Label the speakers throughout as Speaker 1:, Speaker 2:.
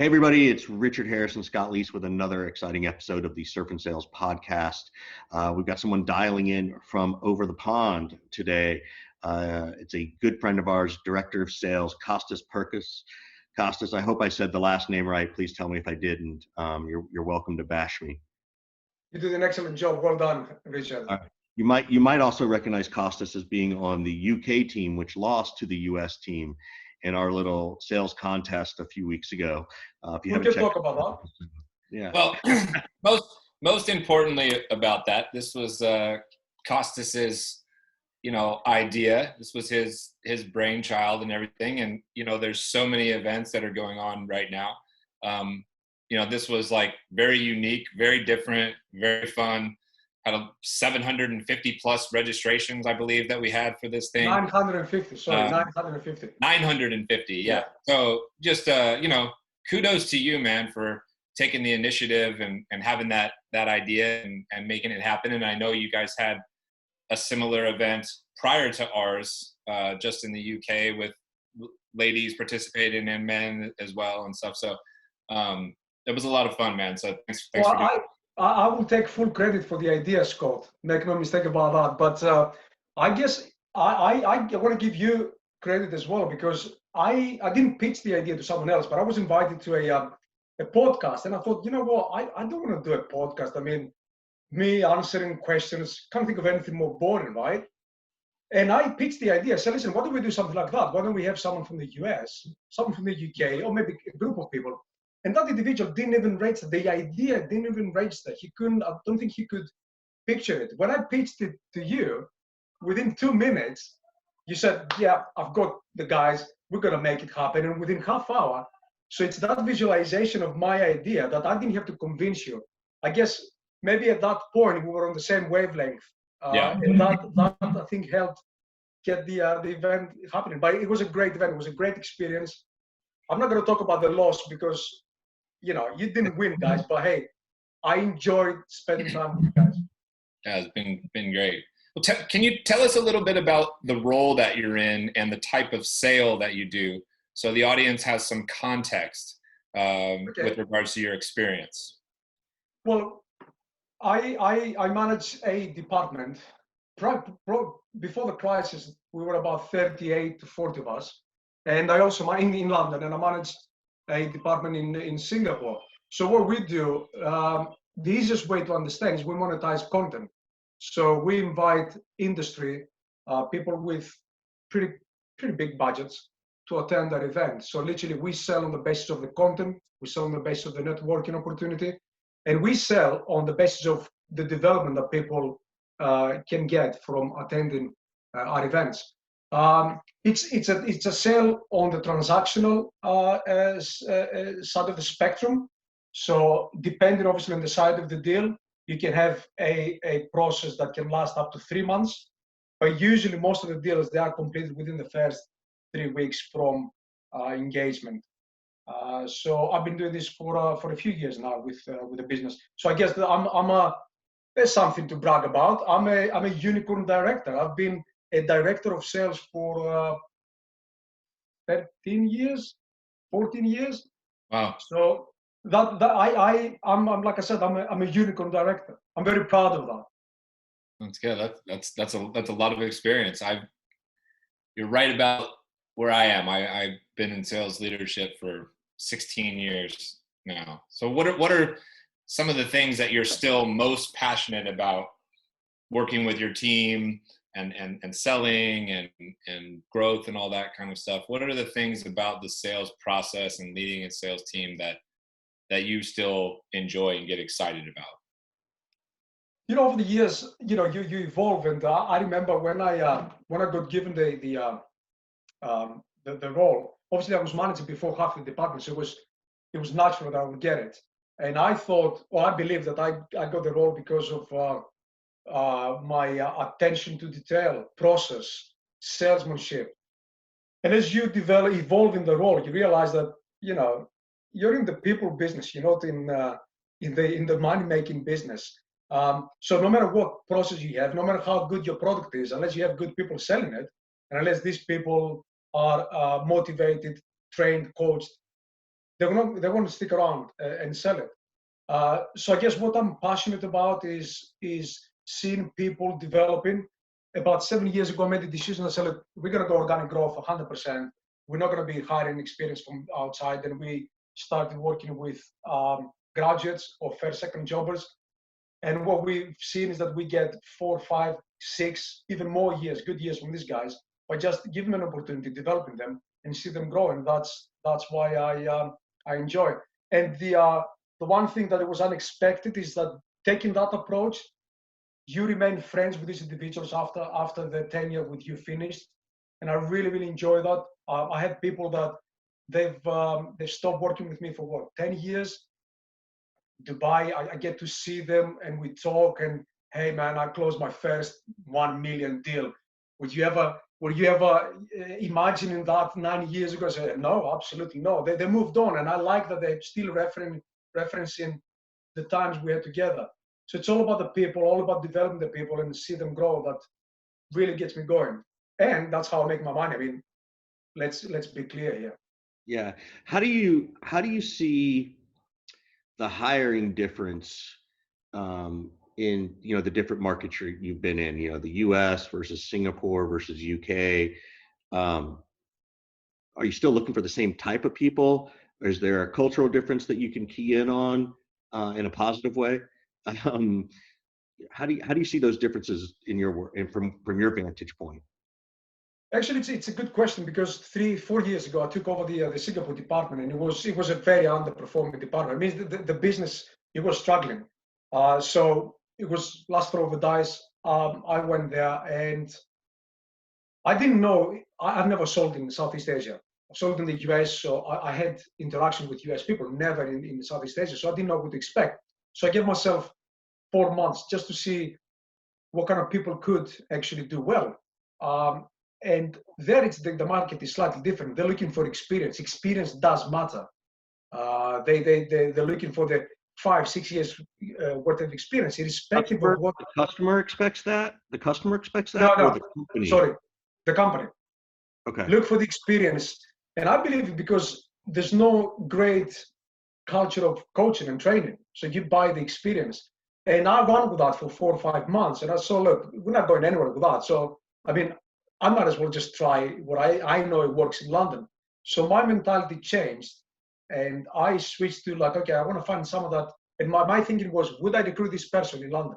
Speaker 1: Hey everybody, it's Richard Harris and Scott Leese with another exciting episode of the Surf and Sales podcast. We've got someone dialing in from over the pond today. It's a good friend of ours, Director of Sales, Costas Perkas. Costas, I hope I said the last name right. Please tell me if I didn't. You're welcome to bash me.
Speaker 2: You did an excellent job. Well done, Richard.
Speaker 1: You might also recognize Costas as being on the UK team, which lost to the US team in our little sales contest a few weeks ago.
Speaker 2: If you we can talk about that.
Speaker 1: Yeah.
Speaker 3: Well, most importantly about that, this was Costas's, idea. This was his brainchild and everything. And there's so many events that are going on right now. This was like very unique, very different, very fun. Had 750 plus registrations, I believe, that we had for this thing.
Speaker 2: 950, sorry, 950.
Speaker 3: 950, yeah. So just, kudos to you, man, for taking the initiative and having that idea and making it happen. And I know you guys had a similar event prior to ours, just in the UK with ladies participating and men as well and stuff. So it was a lot of fun, man. So thanks for doing it.
Speaker 2: I will take full credit for the idea, Scott. Make no mistake about that. But I guess I want to give you credit as well, because I didn't pitch the idea to someone else, but I was invited to a podcast, and I thought, you know what, I don't want to do a podcast. I mean, me answering questions, can't think of anything more boring, right? And I pitched the idea. I said, listen, why don't we do something like that? Why don't we have someone from the US, someone from the UK, or maybe a group of people? And that individual didn't even register. The idea didn't even register. He couldn't, I don't think he could picture it. When I pitched it to you, within 2 minutes, you said, yeah, I've got the guys, we're going to make it happen. And within half hour, so it's that visualization of my idea that I didn't have to convince you. I guess maybe at that point, we were on the same wavelength. And that I think helped get the event happening. But it was a great event. It was a great experience. I'm not going to talk about the loss because you didn't win, guys, but hey, I enjoyed spending time with you guys.
Speaker 3: Yeah, it's been great. Well, can you tell us a little bit about the role that you're in and the type of sale that you do, so the audience has some context with regards to your experience?
Speaker 2: Well, I manage a department. Before the crisis, we were about 38 to 40 of us, and I also in London, and I managed a department in Singapore. So what we do, the easiest way to understand is we monetize content. So we invite industry people with pretty big budgets to attend our event. So literally we sell on the basis of the content, we sell on the basis of the networking opportunity, and we sell on the basis of the development that people can get from attending our events. It's a sale on the transactional side of the spectrum. So depending obviously on the side of the deal, you can have a process that can last up to 3 months. But usually most of the deals, they are completed within the first 3 weeks from engagement. So I've been doing this for a few years now with the business. So I guess that there's something to brag about. I'm a unicorn director. I've been a director of sales for 13 years, 14 years.
Speaker 3: Wow.
Speaker 2: So I'm like I said, I'm a unicorn director. I'm very proud of that.
Speaker 3: That's good. That's a lot of experience. You're right about where I am. I've been in sales leadership for 16 years now. So what are some of the things that you're still most passionate about working with your team and selling and growth and all that kind of stuff? What are the things about the sales process and leading a sales team that you still enjoy and get excited about?
Speaker 2: Over the years, you evolve, and I remember when I got given the role. Obviously, I was managing before half the department, so it was natural that I would get it. And I thought, I believe that I got the role because of my attention to detail, process, salesmanship. And as you evolve in the role, you realize that you're in the people business. You're not in the money making business. So no matter what process you have, no matter how good your product is, unless you have good people selling it, and unless these people are motivated, trained, coached, they want to stick around and sell it. So I guess what I'm passionate about is seeing people developing. About 7 years ago, I made the decision. I said, look, we're going to go organic growth 100%. We're not going to be hiring experience from outside. And we started working with graduates or first, second jobbers. And what we've seen is that we get 4, 5, 6, even more years, good years from these guys, by just giving them an opportunity, developing them, and see them grow. And that's why I enjoy. And the one thing that it was unexpected is that taking that approach, you remain friends with these individuals after the tenure with you finished, and I really, really enjoy that. I had people that they've stopped working with me for what, 10 years. Dubai, I get to see them and we talk, and hey man, I closed my first 1 million deal. Were you ever imagining that 9 years ago? I said, no, absolutely no. They moved on, and I like that they're still referencing the times we had together. So it's all about the people, all about developing the people and see them grow. That really gets me going. And that's how I make my money. I mean, let's be clear here.
Speaker 1: Yeah. How do you see the hiring difference in, you know, the different markets you've been in, you know, the US versus Singapore versus UK? Are you still looking for the same type of people? Or is there a cultural difference that you can key in on in a positive way? How do you see those differences in your work and from your vantage point?
Speaker 2: Actually, it's a good question, because 3-4 years ago I took over the Singapore department, and it was a very underperforming department. I mean, the business, it was struggling. So it was last throw of the dice. I went there, and I didn't know. I've never sold in Southeast Asia. I sold in the US, so I had interaction with US people, never in Southeast Asia. So I didn't know what to expect. So I gave myself 4 months just to see what kind of people could actually do well. And there, the market is slightly different. They're looking for experience. Experience does matter. They're looking for the 5-6 years worth of experience, irrespective of what
Speaker 1: the customer expects. That the customer expects that,
Speaker 2: no,
Speaker 1: or the company?
Speaker 2: Sorry, the company.
Speaker 1: Okay.
Speaker 2: Look for the experience, and I believe because there's no great culture of coaching and training, so you buy the experience. And I ran with that for 4 or 5 months, and I saw, look, we're not going anywhere with that. So I mean, I might as well just try what I know it works in London. So my mentality changed, and I switched to like, okay, I want to find some of that. And my thinking was, would I recruit this person in London?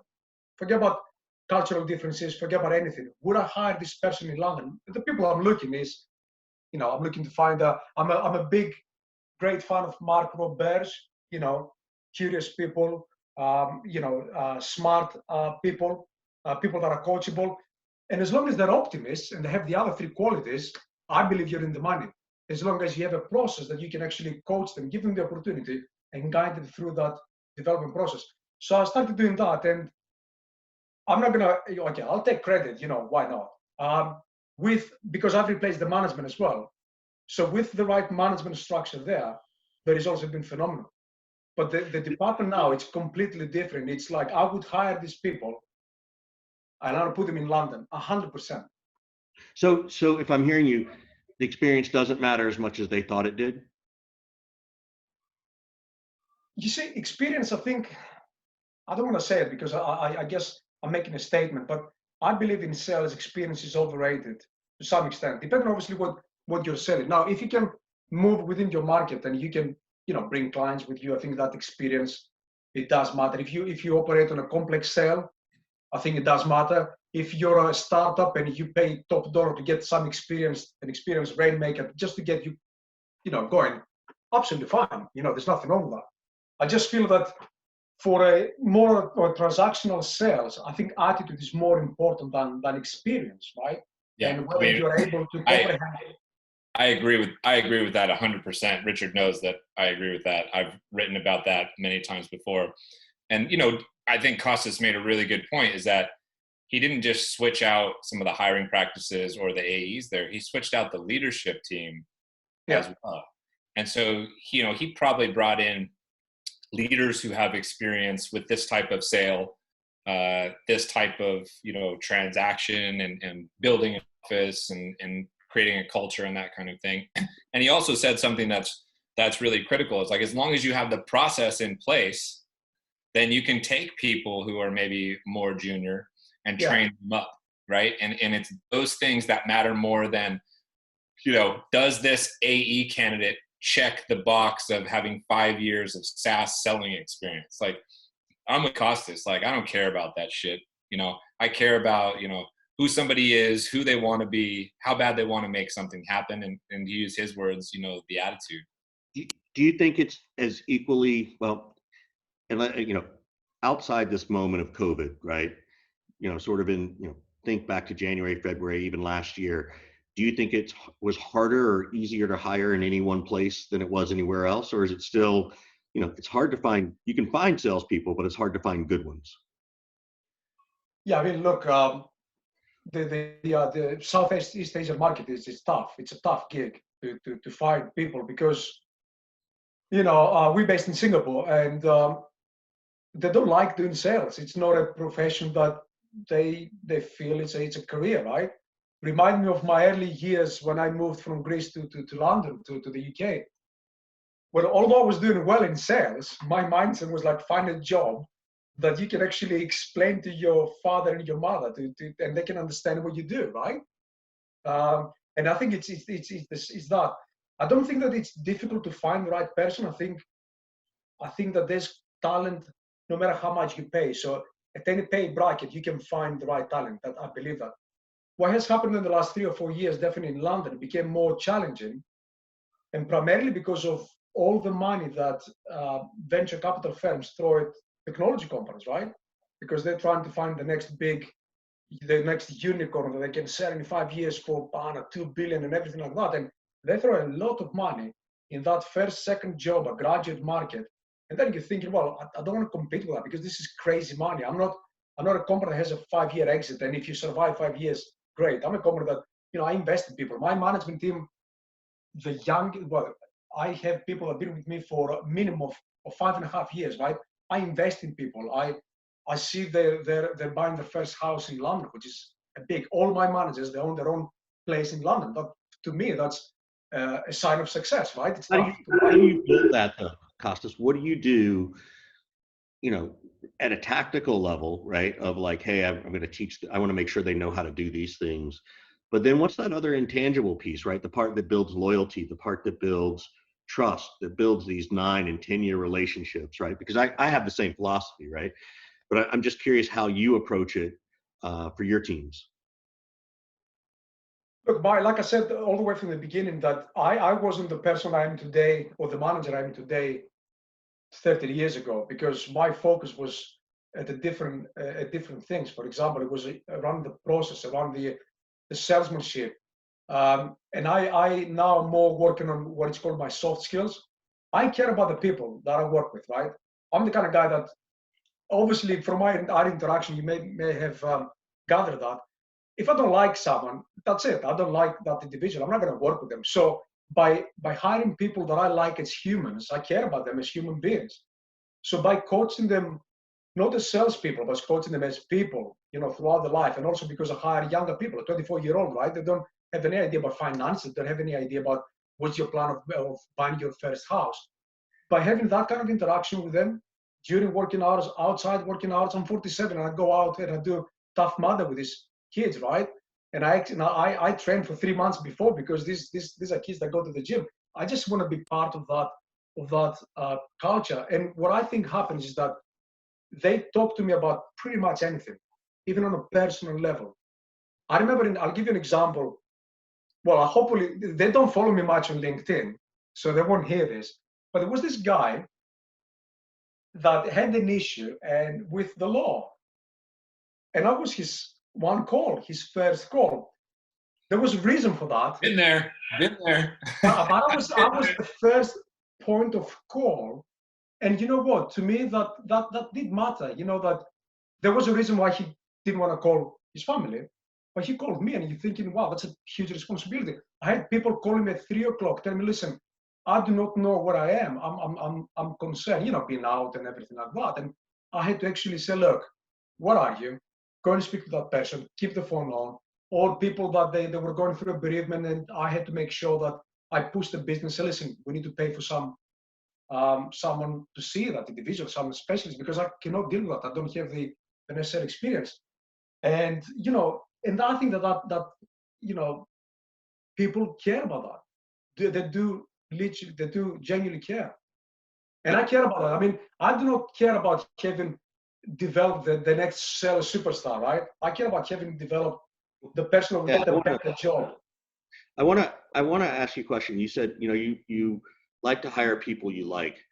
Speaker 2: Forget about cultural differences, forget about anything. Would I hire this person in London? The people I'm looking is, you know, I'm looking to find I'm a big, great fan of Mark Roberts, you know, curious people, smart people, people that are coachable. And as long as they're optimists and they have the other 3 qualities, I believe you're in the money. As long as you have a process that you can actually coach them, give them the opportunity, and guide them through that development process. So I started doing that, and I'm not gonna, okay, I'll take credit, you know, why not? Because I've replaced the management as well. So with the right management structure there, the results have been phenomenal. But the department now, it's completely different. It's like I would hire these people and I'll put them in London, 100%.
Speaker 1: So if I'm hearing you, the experience doesn't matter as much as they thought it did?
Speaker 2: You see, experience, I think, I don't want to say it because I guess I'm making a statement, but I believe in sales, experience is overrated to some extent, depending obviously what you're selling. Now, if you can move within your market and you can, you know, bring clients with you, I think that experience, it does matter. If you operate on a complex sale, I think it does matter. If you're a startup and you pay top dollar to get some experience, an experienced rainmaker, just to get you, you know, going, absolutely fine. You know, there's nothing wrong with that. I just feel that for a more transactional sales, I think attitude is more important than experience, right?
Speaker 3: Yeah,
Speaker 2: and whether you're able to comprehend it.
Speaker 3: I agree with that 100%. Richard knows that I agree with that. I've written about that many times before. And, you know, I think Costas made a really good point, is that he didn't just switch out some of the hiring practices or the AEs there. He switched out the leadership team as well. And so, you know, he probably brought in leaders who have experience with this type of sale, this type of, you know, transaction and building an office and creating a culture and that kind of thing. And he also said something that's that's really critical. It's like, as long as you have the process in place, then you can take people who are maybe more junior and train them up, right? And it's those things that matter more than, does this AE candidate check the box of having 5 years of SaaS selling experience? Like, I'm with Costas. Like, I don't care about that shit. I care about, who somebody is, who they want to be, how bad they want to make something happen. And to use his words, the attitude.
Speaker 1: Do you think it's as equally, well, and outside this moment of COVID, right? Sort of think back to January, February, even last year. Do you think it was harder or easier to hire in any one place than it was anywhere else? Or is it still, it's hard to find, you can find salespeople, but it's hard to find good ones?
Speaker 2: Yeah, I mean, look, the Southeast Asian market is tough. It's a tough gig to find people because, we're based in Singapore, and they don't like doing sales. It's not a profession that they feel it's a career, right? Remind me of my early years when I moved from Greece to London, to the UK. Well, although I was doing well in sales, my mindset was like, find a job that you can actually explain to your father and your mother, and they can understand what you do, right? And I think it's that. I don't think that it's difficult to find the right person. I think that there's talent no matter how much you pay. So at any pay bracket, you can find the right talent. That I believe that. What has happened in the last 3 or 4 years, definitely in London, it became more challenging, and primarily because of all the money that venture capital firms throw at technology companies, right? Because they're trying to find the next unicorn that they can sell in 5 years for 2 billion and everything like that. And they throw a lot of money in that first, second job, a graduate market. And then you're thinking, well, I don't want to compete with that because this is crazy money. I'm not a company that has a 5-year exit. And if you survive 5 years, great. I'm a company that, I invest in people. My management team, I have people that have been with me for a minimum of 5.5 years, right? I invest in people. I see they're buying their first house in London, which is a big. All my managers, they own their own place in London. But to me, that's a sign of success, right? It's
Speaker 1: how do you build that, though, Costas? What do you do, at a tactical level, right? Of like, hey, I'm going to teach. I want to make sure they know how to do these things. But then what's that other intangible piece, right? The part that builds loyalty, the part that builds trust, that builds these 9 and 10-year relationships, right? Because I have the same philosophy, right? But I'm just curious how you approach it for your teams.
Speaker 2: Look, like I said all the way from the beginning, that I wasn't the person I am today, or the manager I am today 30 years ago, because my focus was at different things. For example, it was around the process, around the salesmanship. And I now am more working on what is called my soft skills. I care about the people that I work with, right? I'm the kind of guy that, obviously, from our interaction, you may have gathered that if I don't like someone, that's it. I don't like that individual. I'm not going to work with them. So by hiring people that I like as humans, I care about them as human beings. So by coaching them, not as salespeople, but coaching them as people, throughout the life. And also because I hire younger people, a 24-year-old, right? They don't have any idea about finances. They don't have any idea about what's your plan of buying your first house. By having that kind of interaction with them during working hours, outside working hours, I'm 47 and I go out and I do Tough Mudder with these kids, right? And I trained for 3 months before, because these are kids that go to the gym. I just want to be part of that culture. And what I think happens is that they talk to me about pretty much anything, even on a personal level. I remember, I'll give you an example. Well, hopefully they don't follow me much on LinkedIn, so they won't hear this. But there was this guy that had an issue and with the law, and I was his his first call. There was a reason for that.
Speaker 3: Been there.
Speaker 2: But I was the first point of call, and you know what? To me, that did matter. That there was a reason why he didn't want to call his family, but he called me, and you're thinking, wow, that's a huge responsibility. I had people calling me at 3 o'clock, telling me, listen, I do not know where I am. I'm concerned, being out and everything like that. And I had to actually say, look, what are you? Go and speak to that person, keep the phone on. Or people that they were going through a bereavement, and I had to make sure that I push the business. Listen, we need to pay for someone to see that individual, some specialist, because I cannot deal with that. I don't have the necessary experience. And and I think that people care about that. They do literally, they do genuinely care. And I care about that. I mean, I do not care about having developed the next sales superstar, right? I care about having developed the person who will get the better job.
Speaker 1: I want to ask you a question. You said, you like to hire people you like,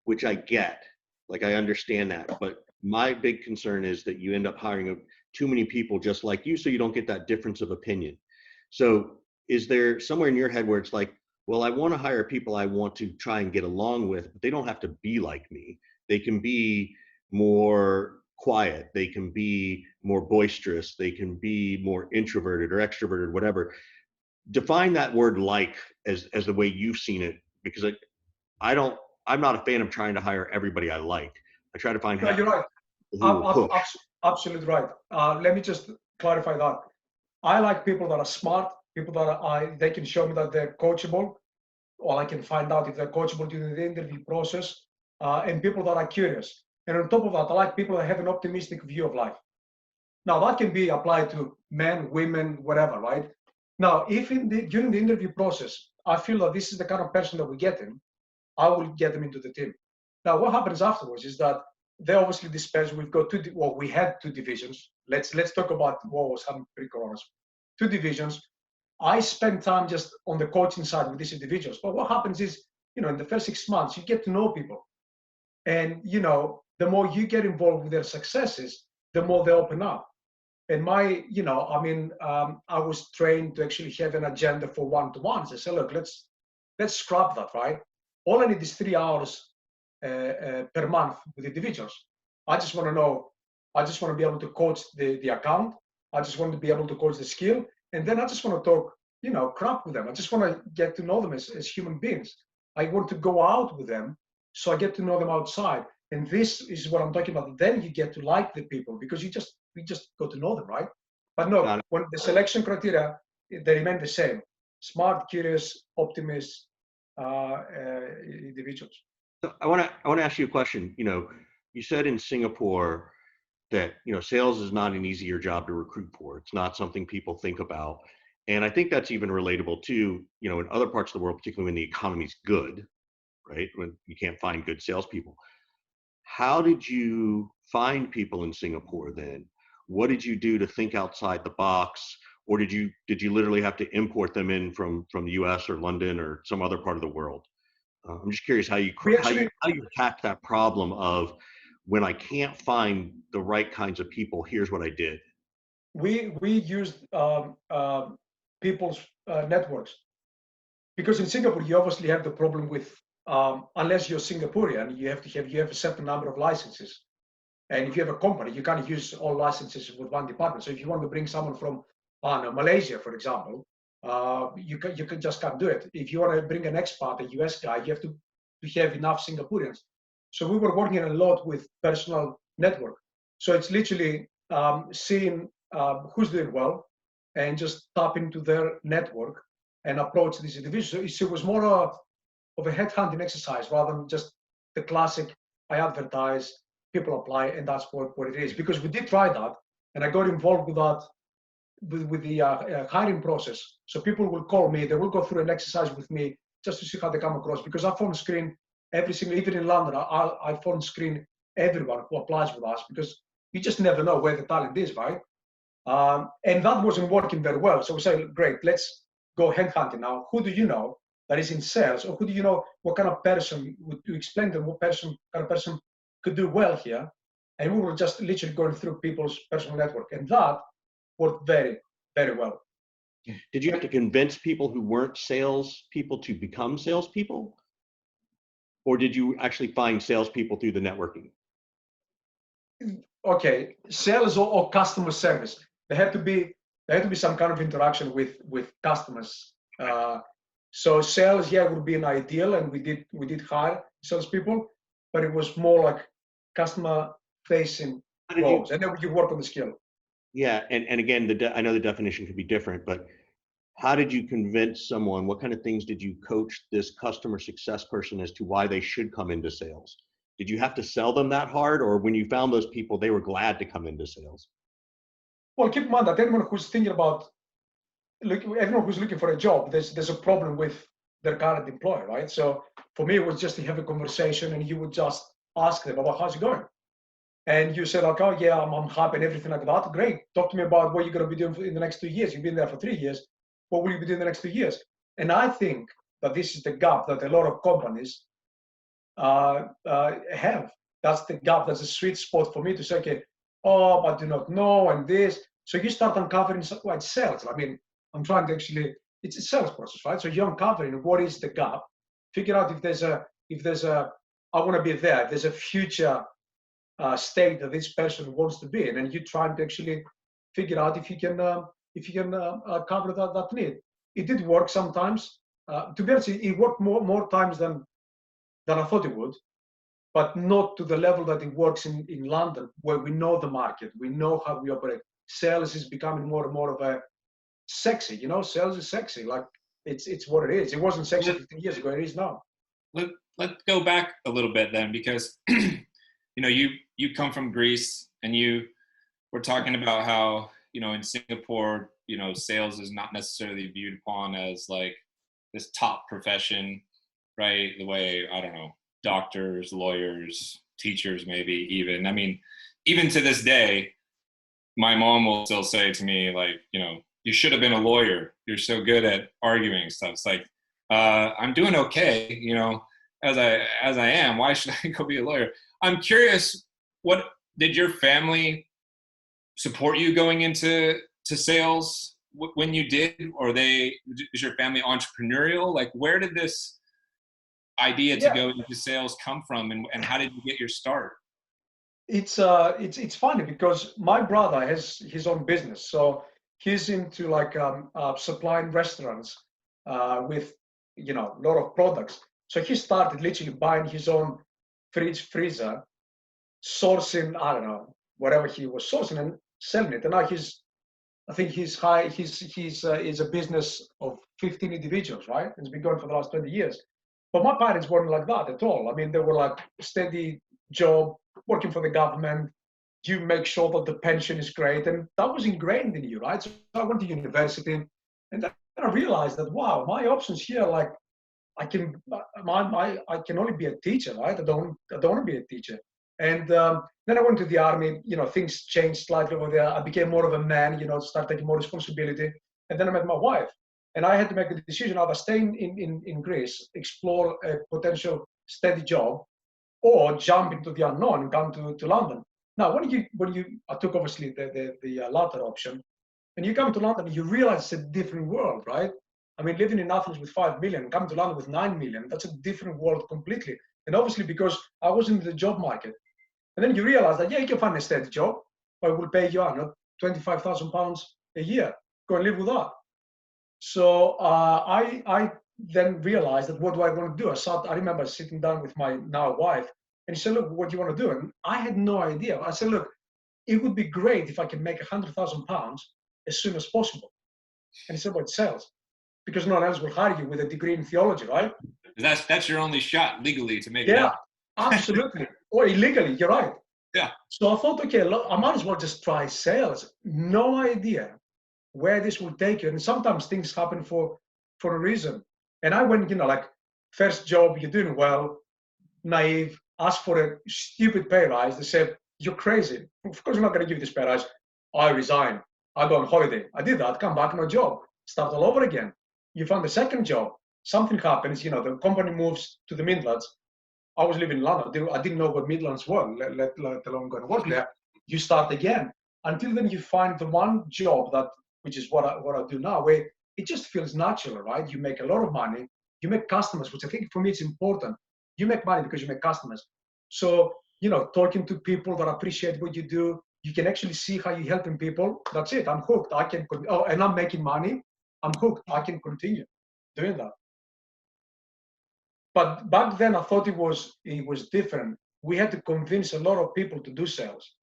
Speaker 1: which I get. Like, I understand that. But my big concern is that you end up hiring too many people just like you, so you don't get that difference of opinion. So is there somewhere in your head where it's like, well, I want to hire people I want to try and get along with, but they don't have to be like me. They can be more quiet. They can be more boisterous. They can be more introverted or extroverted, whatever. Define that word "like" as the way you've seen it, because I'm not a fan of trying to hire everybody I like. I try to find
Speaker 2: No, you're right. Absolutely right. Let me just clarify that. I like people that are smart, people that they can show me that they're coachable, or I can find out if they're coachable during the interview process, and people that are curious. And on top of that, I like people that have an optimistic view of life. Now, that can be applied to men, women, whatever, right? Now, if during the interview process, I feel that this is the kind of person that we get in, I will get them into the team. Now, what happens afterwards is that they obviously disperse. We've got we had two divisions. Let's talk about what was happening pre-corona. Two divisions. I spend time just on the coaching side with these individuals. But what happens is, in the first 6 months, you get to know people. And, the more you get involved with their successes, the more they open up. And I was trained to actually have an agenda for one-to-ones. I said, look, let's scrap that, right? All I need is 3 hours per month with individuals. I just want to be able to coach the account. I just want to be able to coach the skill. And then I just want to talk, crap with them. I just want to get to know them as human beings. I want to go out with them, so I get to know them outside. And this is what I'm talking about. Then you get to like the people, because we just got to know them, right? But no, when the selection criteria, they remain the same: smart, curious, optimist individuals.
Speaker 1: So I want to ask you a question. You said in Singapore that sales is not an easier job to recruit for. It's not something people think about, and I think that's even relatable to in other parts of the world, particularly when the economy's good, right? When you can't find good salespeople. How did you find people in Singapore then? What did you do to think outside the box, or did you literally have to import them in from the U.S. or London or some other part of the world? I'm just curious how you attack that problem of, when I can't find the right kinds of people, here's what I did.
Speaker 2: We used people's networks, because in Singapore you obviously have the problem with unless you're Singaporean, you have a certain number of licenses, and if you have a company, you can't use all licenses with one department. So if you want to bring someone from Malaysia, for example, you just can't do it. If you want to bring an expat, a US guy, you have to have enough Singaporeans. So we were working a lot with personal network. So it's literally seeing who's doing well and just tap into their network and approach these individuals. So it was more of a headhunting exercise rather than just the classic, I advertise, people apply, and that's what it is. Because we did try that, and I got involved with that, with the hiring process. So people will call me, they will go through an exercise with me just to see how they come across. Because I phone screen every single, even in London, I phone screen everyone who applies with us, because you just never know where the talent is, right? And that wasn't working very well. So we said, great, let's go headhunting now. Who do you know that is in sales, or who do you know, what kind of person, to explain to them what kind of person could do well here? And we were just literally going through people's personal network, and that worked very, very well.
Speaker 1: Did you have to convince people who weren't salespeople to become salespeople, or did you actually find salespeople through the networking?
Speaker 2: Okay, sales or customer service. There had to be some kind of interaction with customers. So sales, would be an ideal, and we did hire salespeople, but it was more like customer facing roles, and then you work on the skill.
Speaker 1: Yeah, and again, I know the definition could be different, but how did you convince someone? What kind of things did you coach this customer success person as to why they should come into sales? Did you have to sell them that hard, or when you found those people, they were glad to come into sales?
Speaker 2: Well, keep in mind that anyone who's thinking about, everyone who's looking for a job, there's a problem with their current employer, right? So for me, it was just to have a conversation, and you would just ask them about how's it going. And you said, like, oh yeah, I'm happy and everything like that. Great. Talk to me about what you're going to be doing in the next 2 years. You've been there for 3 years. What will you be doing in the next 2 years? And I think that this is the gap that a lot of companies have. That's the gap. That's a sweet spot for me to say, okay, oh, but I do not know, and this. So you start uncovering like sales. I mean, I'm trying to actually, it's a sales process, right? So you're uncovering what is the gap, figure out if there's a, I want to be there. There's a future state that this person wants to be in, and you're trying to actually figure out if you can cover that need. It did work sometimes. To be honest, it worked more times than I thought it would, but not to the level that it works in London, where we know the market, we know how we operate. Sales is becoming more and more of a sexy, sales is sexy. Like it's what it is. It wasn't sexy 15 years ago, it is now.
Speaker 3: Let's go back a little bit then, because you come from Greece, and you were talking about how, in Singapore, sales is not necessarily viewed upon as like this top profession, right? The way, I don't know, doctors, lawyers, teachers, maybe even. I mean, even to this day, my mom will still say to me, like, you should have been a lawyer. You're so good at arguing stuff. It's like, I'm doing okay, as I am. Why should I go be a lawyer? I'm curious, what did your family support you going into sales when you did, or is your family entrepreneurial? Like, where did this idea to go into sales come from, and how did you get your start?
Speaker 2: It's funny because my brother has his own business, so he's into like supplying restaurants with a lot of products. So he started literally buying his own freezer, sourcing, I don't know, whatever he was sourcing, and selling it. And now I think he's a business of 15 individuals, right? It's been going for the last 20 years. But my parents weren't like that at all. I mean, they were like steady job, working for the government. You make sure that the pension is great, and that was ingrained in you, right? So I went to university, and then I realized that, wow, my options here, like I can only be a teacher, right? I don't want to be a teacher. And then I went to the army. Things changed slightly over there. I became more of a man. Start taking more responsibility. And then I met my wife, and I had to make a decision: either stay in Greece, explore a potential steady job, or jump into the unknown and come to London. Now, I took obviously the latter option, and you come to London, you realize it's a different world, right? I mean, living in Athens with 5 million, coming to London with 9 million, that's a different world completely. And obviously, because I was in the job market, and then you realize that, you can find a steady job, but it will pay you, £25,000 a year. Go and live with that. So I then realized that, what do I want to do? I remember sitting down with my now wife, and she said, look, what do you want to do? And I had no idea. I said, look, it would be great if I can make £100,000 as soon as possible. And he said, well, it's sales, because no one else will hire you with a degree in theology, right?
Speaker 3: That's your only shot legally to make it happen.
Speaker 2: Absolutely. Or illegally, you're right.
Speaker 3: Yeah.
Speaker 2: So I thought, okay, look, I might as well just try sales. No idea where this will take you. And sometimes things happen for a reason. And I went, like, first job, you're doing well, naive, asked for a stupid pay rise. They said, you're crazy. Of course, I'm not going to give you this pay rise. I resign. I go on holiday. I did that, come back, no job. Start all over again. You find the second job. Something happens, the company moves to the Midlands. I was living in London. I didn't know what Midlands were, let alone go and work there. You start again. Until then, you find the one job which is what I do now, where it just feels natural, right? You make a lot of money. You make customers, which I think for me it's important. You make money because you make customers. So, talking to people that appreciate what you do, you can actually see how you're helping people. That's it. I'm hooked. And I'm making money. I'm hooked. I can continue doing that. But back then, I thought it was different. We had to convince a lot of people to do sales.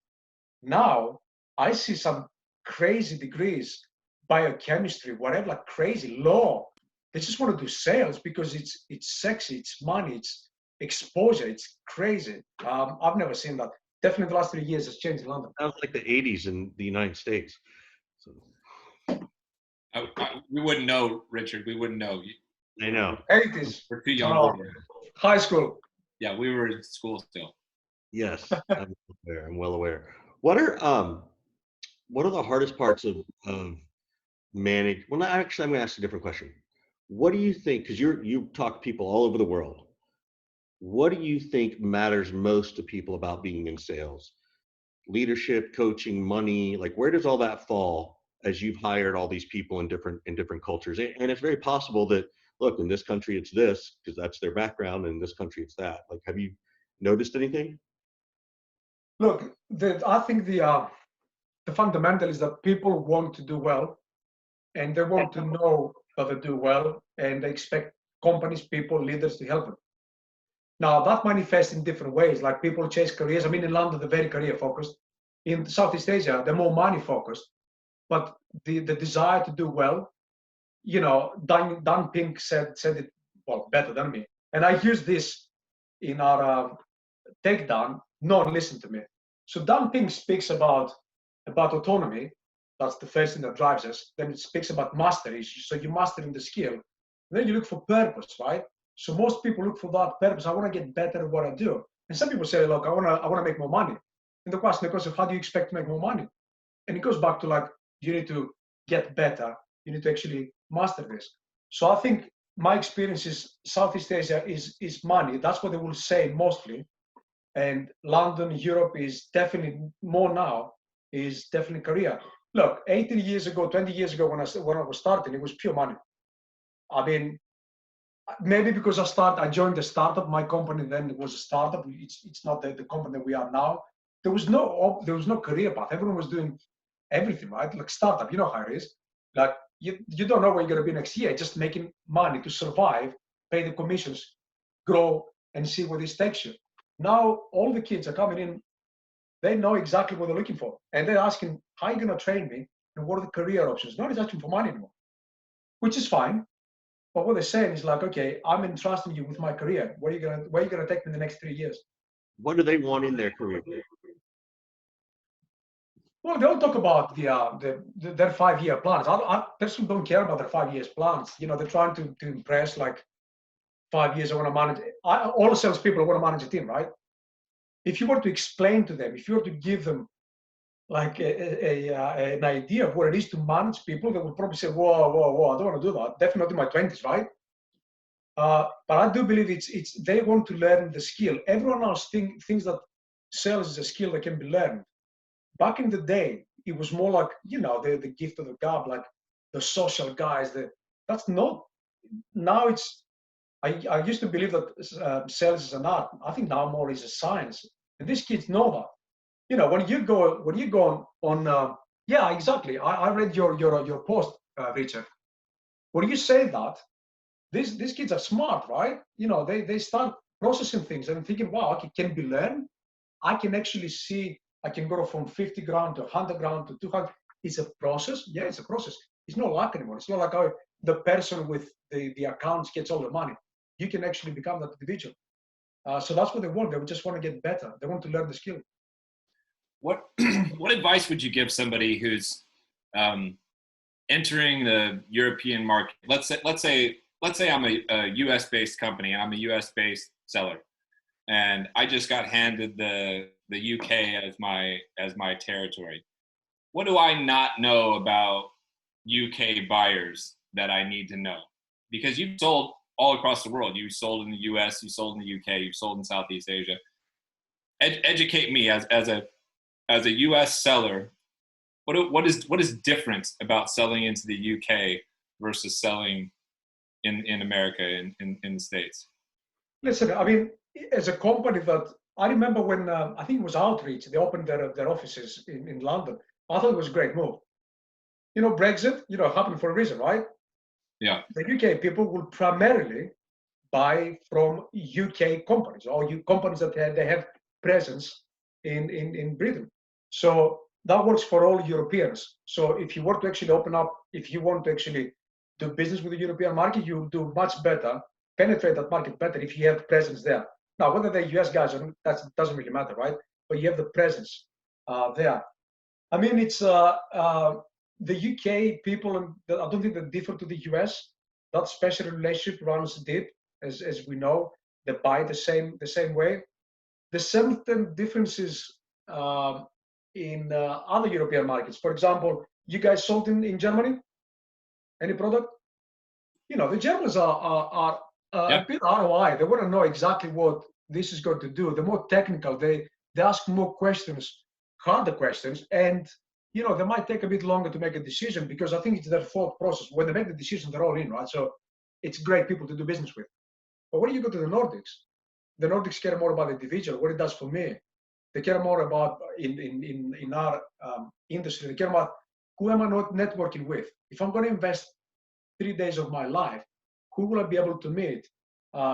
Speaker 2: Now, I see some crazy degrees biochemistry, whatever, like crazy law. They just want to do sales because it's sexy, it's money, it's exposure, it's crazy. I've never seen that. Definitely the last 3 years has changed in London.
Speaker 1: That was like the 80s in the United States. So
Speaker 3: We wouldn't know, Richard. We wouldn't know.
Speaker 1: I know.
Speaker 2: 80s.
Speaker 3: We're too young for that.
Speaker 2: High school.
Speaker 3: Yeah, we were in school still.
Speaker 1: Yes, I'm aware. I'm well aware. What are the hardest parts of manage? Well, actually, I'm going to ask a different question. What do you think? Because you talk to people all over the world. What do you think matters most to people about being in sales? Leadership, coaching, money. Like, where does all that fall as you've hired all these people in different cultures? And it's very possible that, look, in this country it's this because that's their background, and in this country it's that. Like, have you noticed anything?
Speaker 2: Look, I think the fundamental is that people want to do well, and they want to know that they do well, and they expect companies, people, leaders to help them. Now, that manifests in different ways. Like, people chase careers. I mean, in London, they're very career focused. In Southeast Asia, they're more money focused. But the desire to do well, Dan Pink said it well better than me. And I use this in our takedown. No one listened to me. So Dan Pink speaks about autonomy. That's the first thing that drives us. Then it speaks about mastery. So you're mastering the skill. Then you look for purpose, right? So most people look for that purpose. I want to get better at what I do. And some people say, look, I want to make more money. And the question is, how do you expect to make more money? And it goes back to, like, you need to get better. You need to actually master this. So I think my experience is Southeast Asia is money. That's what they will say mostly. And London, Europe is definitely more now, is definitely career. Look, 18 years ago, 20 years ago, when I was starting, it was pure money. I mean, maybe because I joined a startup. My company then was a startup. It's not the company that we are now. There was no career path. Everyone was doing everything, right? Like startup, you know how it is. Like, you don't know where you're gonna be next year. Just making money to survive, pay the commissions, grow, and see where this takes you. Now all the kids are coming in. They know exactly what they're looking for, and they're asking, "How are you gonna train me? And what are the career options?" Nobody's asking for money anymore, which is fine. But what they're saying is like, okay, I'm entrusting you with my career. Where are you gonna take me in the next 3 years?
Speaker 1: What do they want in their career?
Speaker 2: Well, they all talk about their 5-year plans. I personally don't care about their 5 years plans. They're trying to impress, like, 5 years I want to manage. All salespeople want to manage a team, right? If you were to explain to them, if you were to give them like an idea of what it is to manage people, they would probably say, whoa, I don't want to do that. Definitely not in my 20s, right? But I do believe it's they want to learn the skill. Everyone else thinks that sales is a skill that can be learned. Back in the day, it was more like, the gift of the gab, like the social guys. That's not. Now I used to believe that sales is an art. I think now more is a science. And these kids know that. When you go on yeah, exactly. I read your post, Richard. When you say that, these kids are smart, right? They start processing things and thinking, wow, okay, can be learned. I can actually see. I can go from 50 grand to 100 grand to 200. It's a process. Yeah, it's a process. It's not luck anymore. It's not like the person with the accounts gets all the money. You can actually become that individual. So that's what they want. They just want to get better. They want to learn the skill.
Speaker 3: What advice would you give somebody who's entering the European market? Let's say I'm a U.S. based company and I'm a U.S. based seller, and I just got handed the UK as my territory. What do I not know about UK buyers that I need to know? Because you've sold all across the world. You sold in the US, you sold in the UK, you've sold in Southeast Asia. Educate me as a US seller. What is different about selling into the UK versus selling in America, in the States?
Speaker 2: Listen, I mean, as a company that I remember when I think it was Outreach, they opened their offices in London. I thought it was a great move. Brexit, happened for a reason, right?
Speaker 3: Yeah.
Speaker 2: The UK people will primarily buy from UK companies or companies that they have presence in Britain. So that works for all Europeans. So if you were to actually open up, if you want to actually do business with the European market, you do much better, penetrate that market better if you have presence there. Now, whether they're US guys or not, that doesn't really matter, right? But you have the presence there. I mean, it's the UK people, and I don't think they differ to the US. That special relationship runs deep, as we know. They buy the same way. The same differences in other European markets. For example, you guys sold in Germany any product? You know, the Germans are a bit ROI. They want to know exactly what this is going to do. They're more technical. They ask more questions, harder questions, and you know, they might take a bit longer to make a decision because I think it's their thought process. When they make the decision, they're all in, right? So it's great people to do business with. But when you go to the Nordics care more about the individual, what it does for me. They care more about in our industry. They care about who am I not networking with. If I'm going to invest 3 days of my life, who will I be able to meet?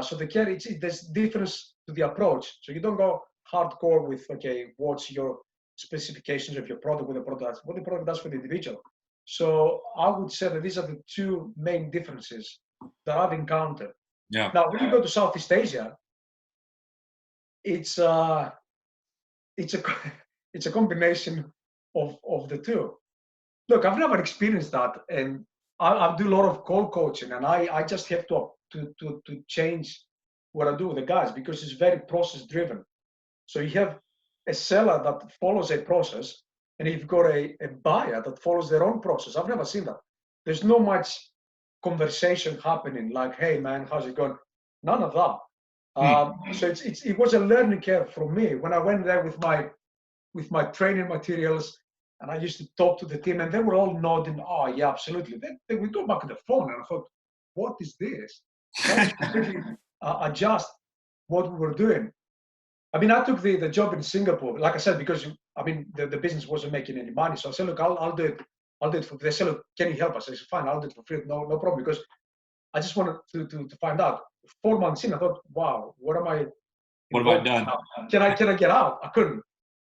Speaker 2: So they care. There's difference to the approach. So you don't go hardcore with okay, what's your specifications of your product, what the product does for the individual. So I would say that these are the two main differences that I've encountered.
Speaker 3: Yeah.
Speaker 2: Now, when you go to Southeast Asia, it's a combination of the two. Look, I've never experienced that, and I do a lot of cold coaching, and I just have to change what I do with the guys because it's very process driven. So you have a seller that follows a process, and you've got a buyer that follows their own process. I've never seen that. There's no much conversation happening like, "Hey man, how's it going?" None of that. So it was a learning curve for me when I went there with my training materials, and I used to talk to the team, and they were all nodding, "Oh yeah, absolutely." Then we go back to the phone, and I thought, "What is this?" So I had to completely adjust what we were doing. I mean, I took the job in Singapore, like I said, because the business wasn't making any money. So I said, "Look, I'll do it. I'll do it for." They said, "Look, can you help us?" I said, "Fine, I'll do it for free. No problem." Because I just wanted to find out. 4 months in, I thought, "Wow, what am I?
Speaker 3: What have I done?
Speaker 2: Can I get out?" I couldn't.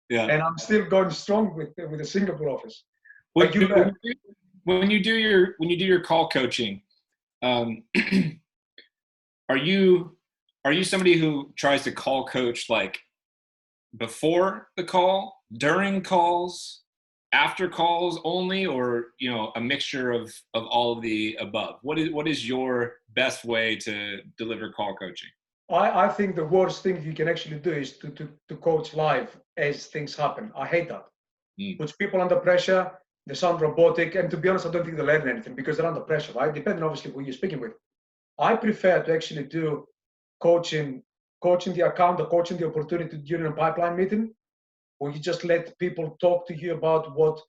Speaker 3: Yeah.
Speaker 2: And I'm still going strong with the Singapore office.
Speaker 3: When you do your call coaching, are you somebody who tries to call coach like before the call, during calls, after calls only, or a mixture of all of the above? What is your best way to deliver call coaching?
Speaker 2: I think the worst thing you can actually do is to coach live as things happen. I hate that. Puts people under pressure. They sound robotic, and to be honest, I don't think they learn anything because they're under pressure, right? Depending obviously who you're speaking with. I prefer to actually do coaching the account or coaching the opportunity during a pipeline meeting, where you just let people talk to you about what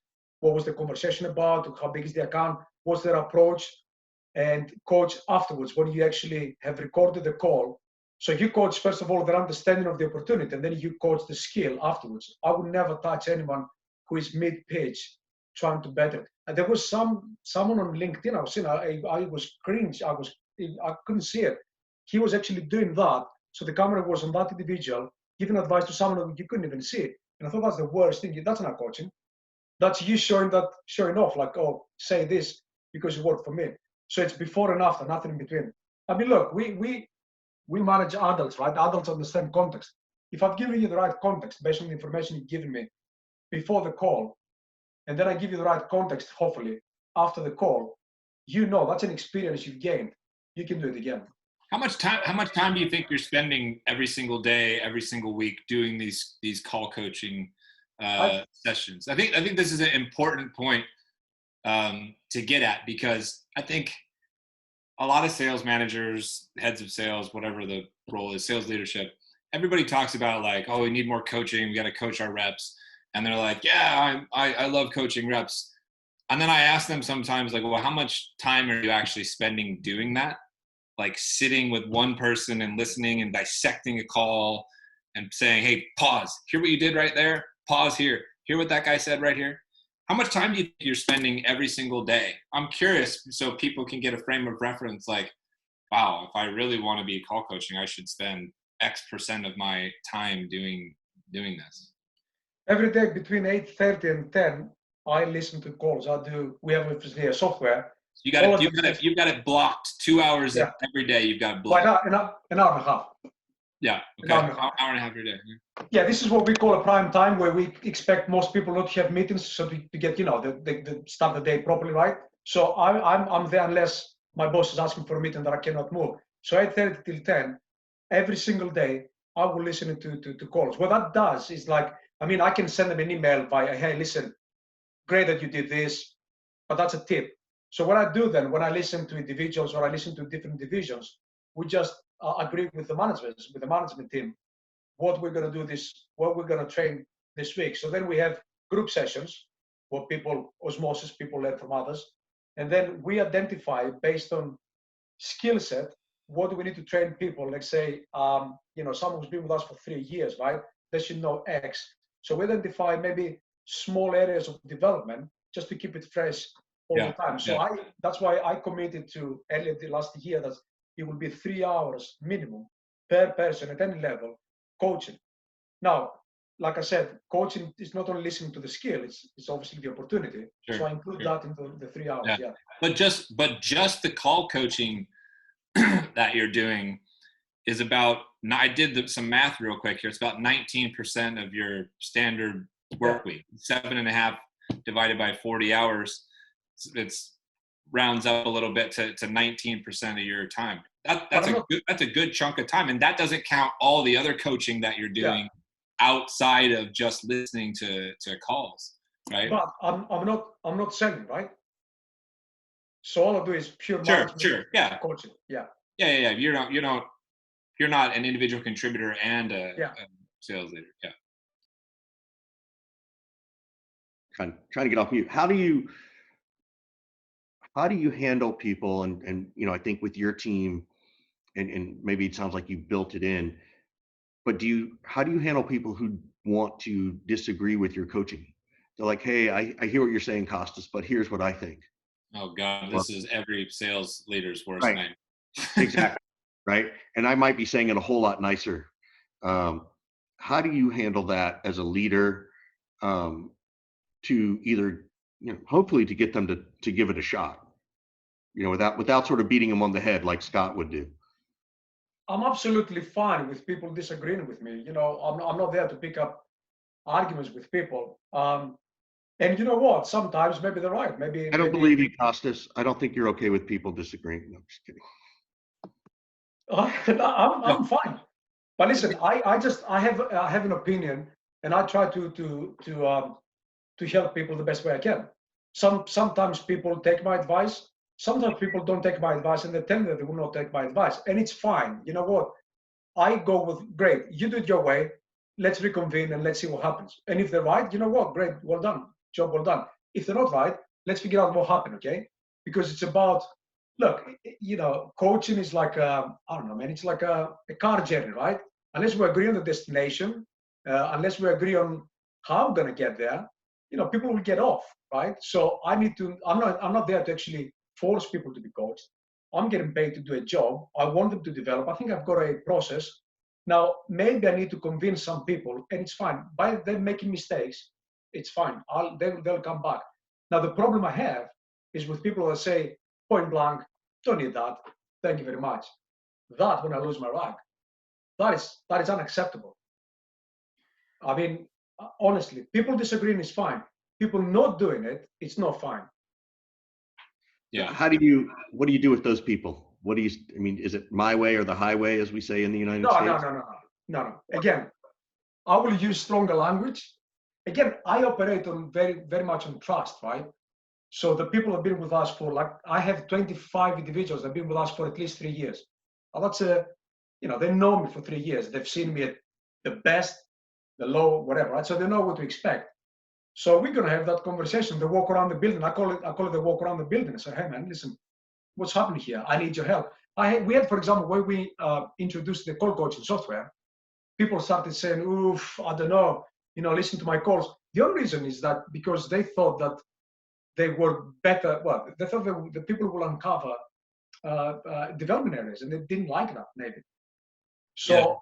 Speaker 2: was the conversation about, how big is the account, what's their approach, and coach afterwards when you actually have recorded the call. So you coach, first of all, their understanding of the opportunity, and then you coach the skill afterwards. I would never touch anyone who is mid-pitch trying to better. And there was someone on LinkedIn, I was seeing, I was cringe, I couldn't see it. He was actually doing that. So the camera was on that individual, giving advice to someone who you couldn't even see. And I thought that's the worst thing. That's not coaching. That's you showing off, like, "Oh, say this because you work for me." So it's before and after, nothing in between. I mean, look, we manage adults, right? Adults understand context. If I've given you the right context based on the information you've given me before the call, and then I give you the right context, hopefully, after the call, that's an experience you've gained. You can do it again.
Speaker 3: How much time do you think you're spending every single day, every single week doing these call coaching sessions? I think this is an important point to get at, because I think a lot of sales managers, heads of sales, whatever the role is, sales leadership, everybody talks about like, "Oh, we need more coaching. We got to coach our reps." And they're like, "Yeah, I love coaching reps." And then I ask them sometimes like, "Well, how much time are you actually spending doing that? Like sitting with one person and listening and dissecting a call and saying, 'Hey, pause. Hear what you did right there. Pause here. Hear what that guy said right here.'" How much time do you think you're spending every single day? I'm curious so people can get a frame of reference like, wow, if I really want to be call coaching, I should spend X% of my time doing this.
Speaker 2: Every day between 8:30 and 10, I listen to calls. We have a software.
Speaker 3: You got
Speaker 2: All
Speaker 3: it.
Speaker 2: of them just,
Speaker 3: You've got it blocked 2 hours
Speaker 2: yeah,
Speaker 3: every day. You've got it
Speaker 2: by
Speaker 3: blocked.
Speaker 2: an hour and a half.
Speaker 3: Yeah.
Speaker 2: An
Speaker 3: Okay.
Speaker 2: hour and a half.
Speaker 3: Hour and a half every day.
Speaker 2: Yeah, this is what we call a prime time, where we expect most people not to have meetings, so to get, you know, the start the day properly, right? So I'm there unless my boss is asking for a meeting that I cannot move. So 8:30 till 10, every single day, I will listen to calls. What that does is, like, I mean, I can send them an email via, hey, listen, great that you did this, but that's a tip. So what I do then, when I listen to individuals or I listen to different divisions, we just agree with the management team, what we're going to do what we're going to train this week. So then we have group sessions where people learn from others. And then we identify, based on skill set, what do we need to train people. Let's say, someone who's been with us for 3 years, right? They should know X. So we identify maybe small areas of development just to keep it fresh all the time. So that's why I committed to earlier last year that it will be 3 hours minimum per person at any level coaching. Now, like I said, coaching is not only listening to the skill, it's obviously the opportunity.
Speaker 3: Sure,
Speaker 2: so I include that into the 3 hours. Yeah.
Speaker 3: But just the call coaching that you're doing is about, I did some math real quick here. It's about 19% of your standard work week. 7.5 divided by 40 hours. It's rounds up a little bit to 19% of your time. That's a good chunk of time. And that doesn't count all the other coaching that you're doing outside of just listening to calls, right?
Speaker 2: But I'm not selling, right? So all I do is pure management coaching. Yeah.
Speaker 3: You're not an individual contributor and a sales leader. Yeah.
Speaker 1: Trying to get off mute. How do you handle people, and I think with your team, and maybe it sounds like you built it in, but how do you handle people who want to disagree with your coaching? They're like, hey, I hear what you're saying, Costas, but here's what I think.
Speaker 3: Oh God, this is every sales leader's worst nightmare.
Speaker 1: Exactly. Right. And I might be saying it a whole lot nicer. How do you handle that as a leader, to either, hopefully to get them to give it a shot, without sort of beating them on the head like Scott would do?
Speaker 2: I'm absolutely fine with people disagreeing with me. I'm not there to pick up arguments with people. And you know what? Sometimes maybe they're right.
Speaker 1: I don't believe you, Costas. I don't think you're okay with people disagreeing. No, I'm just kidding.
Speaker 2: I'm fine. But listen, I have an opinion, and I try to help people the best way I can. Sometimes people take my advice. Sometimes people don't take my advice, and they tell me that they will not take my advice, and it's fine. You know what? I go with, great, you do it your way. Let's reconvene and let's see what happens. And if they're right, you know what? Great, well done, job well done. If they're not right, let's figure out what happened, okay? Because it's about, look, coaching is like I don't know, man. It's like a car journey, right? Unless we agree on the destination, unless we agree on how we're gonna get there, people will get off, right? So I'm not there to actually force people to be coached. I'm getting paid to do a job. I want them to develop. I think I've got a process. Now, maybe I need to convince some people, and it's fine. By them making mistakes, it's fine. They'll come back. Now, the problem I have is with people that say, point blank, don't need that. Thank you very much. That, when I lose my rag, that is unacceptable. I mean, honestly, people disagreeing is fine. People not doing it, it's not fine.
Speaker 3: Yeah.
Speaker 1: What do you do with those people? Is it my way or the highway, as we say in the United States?
Speaker 2: No. Again, I will use stronger language. Again, I operate on very, very much on trust, right? So the people have been with us for, like, I have 25 individuals that have been with us for at least 3 years. Now that's they know me for 3 years. They've seen me at the best, the low, whatever, right? So they know what to expect. So we're gonna have that conversation. They walk around the building. I call it the walk around the building. I say, hey man, listen, what's happening here? I need your help. We had, for example, when we introduced the call coaching software, people started saying, oof, I don't know, listen to my calls. The only reason is that because they thought that they were better. Well, they thought that the people will uncover development areas, and they didn't like that, maybe. So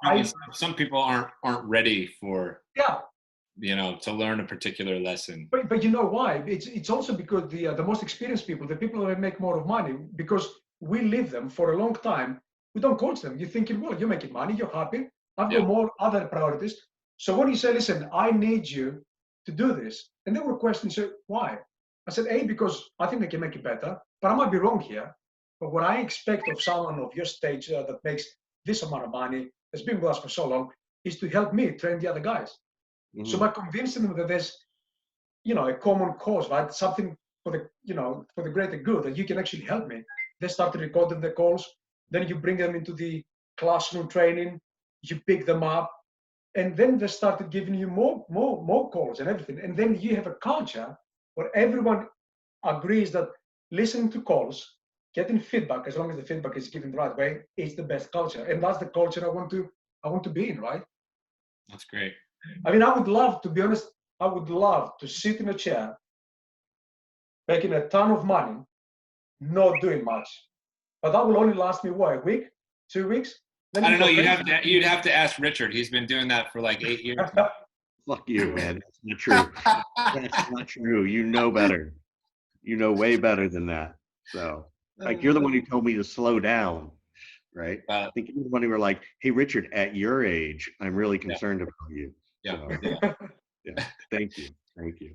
Speaker 3: some people aren't ready for to learn a particular lesson.
Speaker 2: But you know why? It's also because the most experienced people, the people that make more of money, because we leave them for a long time. We don't coach them. You're thinking, well, you're making money, you're happy. I've got more other priorities. So when you say, listen, I need you to do this, and there were questions, why? I said, A, because I think they can make it better, but I might be wrong here. But what I expect of someone of your stage that makes this amount of money, has been with us for so long, is to help me train the other guys. Mm-hmm. So by convincing them that there's, a common cause, right? Something for the greater good, that you can actually help me. They started recording the calls. Then you bring them into the classroom training. You pick them up, and then they started giving you more calls and everything. And then you have a culture where everyone agrees that listening to calls, getting feedback, as long as the feedback is given the right way, is the best culture. And that's the culture I want to be in, right?
Speaker 3: That's great.
Speaker 2: I mean, I would love, to be honest, I would love to sit in a chair, making a ton of money, not doing much. But that will only last me, what, a week, 2 weeks?
Speaker 3: Then I don't know. You'd have to ask Richard. He's been doing that for like 8 years.
Speaker 1: Fuck you, man. That's not true. That's not true. You know better. You know way better than that. So, like, you're the one who told me to slow down, right? I think you're the one who were like, "Hey, Richard, at your age, I'm really concerned about you."
Speaker 3: Yeah.
Speaker 1: So, yeah. Thank you.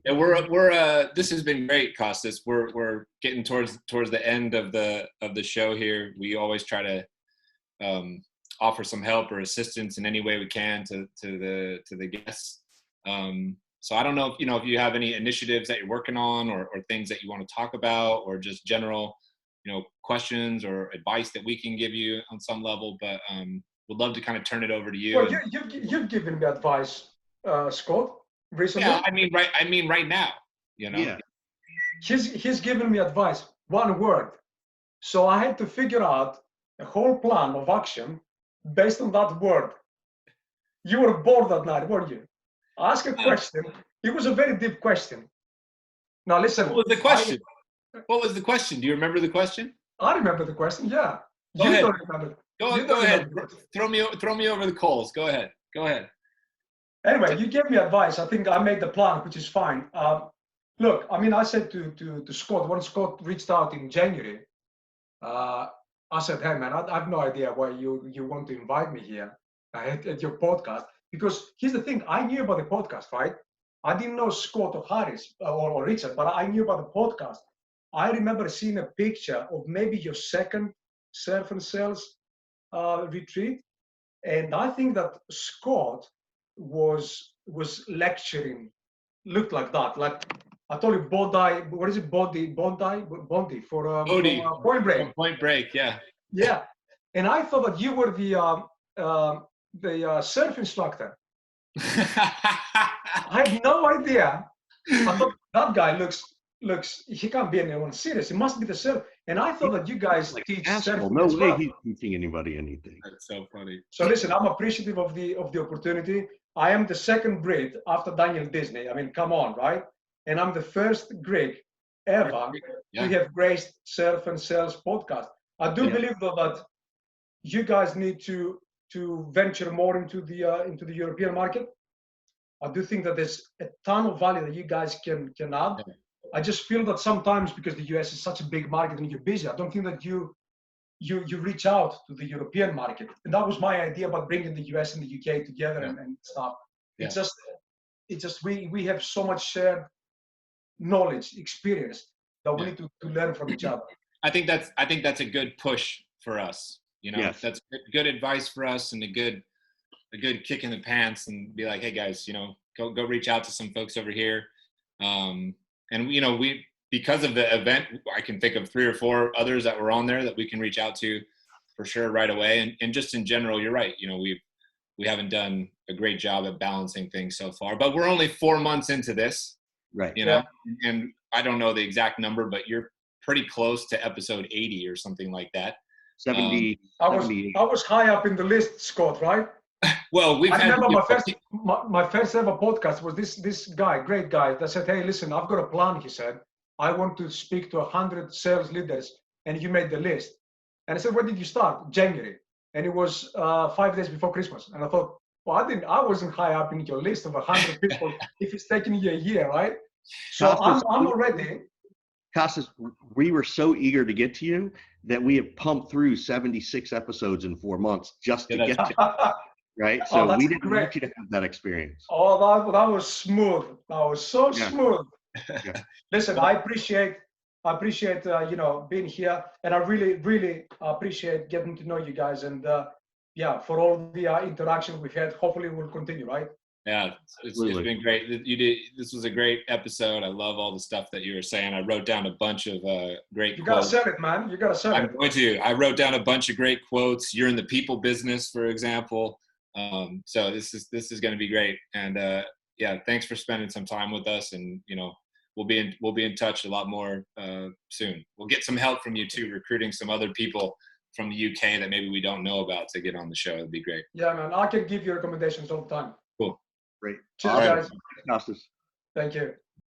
Speaker 3: Yeah, we're this has been great, Costas. We're getting towards the end of the show here. We always try to offer some help or assistance in any way we can to the guests. So I don't know if you have any initiatives that you're working on, or things that you want to talk about, or just general questions or advice that we can give you on some level. But we'd love to kind of turn it over to you.
Speaker 2: Well, you've given me advice, Scott, recently.
Speaker 3: Yeah, I mean right now.
Speaker 1: Yeah.
Speaker 2: He's given me advice, one word. So I had to figure out a whole plan of action based on that word. You were bored that night, weren't you? Ask a question. It was a very deep question. Now listen.
Speaker 3: What was the question? What was the question? Do you remember the question?
Speaker 2: I remember the question. Yeah.
Speaker 3: Go ahead.
Speaker 2: Don't remember.
Speaker 3: Go ahead. Throw me over the coals. Go ahead.
Speaker 2: Anyway, you gave me advice. I think I made the plan, which is fine. Look, I mean, I said to Scott, when Scott reached out in January, I said, hey, man, I have no idea why you want to invite me here at your podcast. Because here's the thing, I knew about the podcast, right? I didn't know Scott or Harris or Richard, but I knew about the podcast. I remember seeing a picture of maybe your second Surf and Sales retreat. And I think that Scott was lecturing, looked like that. Like I told you, Bondi, what is it? Bondi for Point Break.
Speaker 3: Point Break, yeah.
Speaker 2: Yeah, and I thought that you were the surf instructor. I had no idea. I thought that guy looks. He can't be anyone serious. It must be the surf. And I thought that you guys teach surfing.
Speaker 1: No way he's teaching anybody anything.
Speaker 3: That's so funny.
Speaker 2: So listen, I'm appreciative of the opportunity. I am the second Brit after Daniel Disney. I mean, come on, right? And I'm the first Greek ever to have graced Surf and Sales podcast. I do believe though that you guys need to venture more into the European market. I do think that there's a ton of value that you guys can add. I just feel that sometimes, because the US is such a big market and you're busy, I don't think that you reach out to the European market. And that was my idea about bringing the US and the UK together and stuff. Yeah. It's just we have so much shared knowledge, experience that we need to learn from each other.
Speaker 3: I think that's a good push for us. That's good advice for us, and a good kick in the pants, and be like, hey guys, go reach out to some folks over here. And we, because of the event, I can think of 3 or 4 others that were on there that we can reach out to for sure right away. And just in general, you're right. We haven't done a great job at balancing things so far, but we're only 4 months into this,
Speaker 1: right?
Speaker 3: And I don't know the exact number, but you're pretty close to episode 80 or something like that.
Speaker 1: 70.
Speaker 2: I was high up in the list, Scott, right?
Speaker 3: Well,
Speaker 2: I remember my first ever podcast was this guy, great guy, that said, hey, listen, I've got a plan. He said, I want to speak to 100 sales leaders, and you made the list. And I said, when did you start? January. And it was 5 days before Christmas. And I thought, Well, I wasn't high up in your list of 100 people if it's taking you a year, right? So
Speaker 1: Costas,
Speaker 2: I'm already.
Speaker 1: Costas, we were so eager to get to you that we have pumped through 76 episodes in 4 months just to get to you, right? So
Speaker 2: That's
Speaker 1: we didn't
Speaker 2: great.
Speaker 1: want you to have that experience.
Speaker 2: Oh, that was smooth. That was so
Speaker 1: Yeah.
Speaker 2: smooth.
Speaker 1: Yeah.
Speaker 2: Listen, I appreciate you know, being here, and I really appreciate getting to know you guys, and yeah, for all the interaction we've had. Hopefully, we'll continue, right?
Speaker 3: Yeah, it's been great. This was a great episode. I love all the stuff that you were saying. I wrote down a bunch of great
Speaker 2: You
Speaker 3: quotes.
Speaker 2: gotta sell it, man. You gotta sell it.
Speaker 3: I'm going to. I wrote down a bunch of great quotes. You're in the people business, for example. So this is going to be great. And yeah, thanks for spending some time with us. And you know, we'll be in touch a lot more soon. We'll get some help from you too, recruiting some other people from the UK that maybe we don't know about to get on the show. It'd be great.
Speaker 2: Yeah, man. I can give you recommendations all the time.
Speaker 3: Cool.
Speaker 1: Great.
Speaker 2: Cheers,
Speaker 1: All right.
Speaker 2: guys.
Speaker 1: Costas.
Speaker 2: Thank you.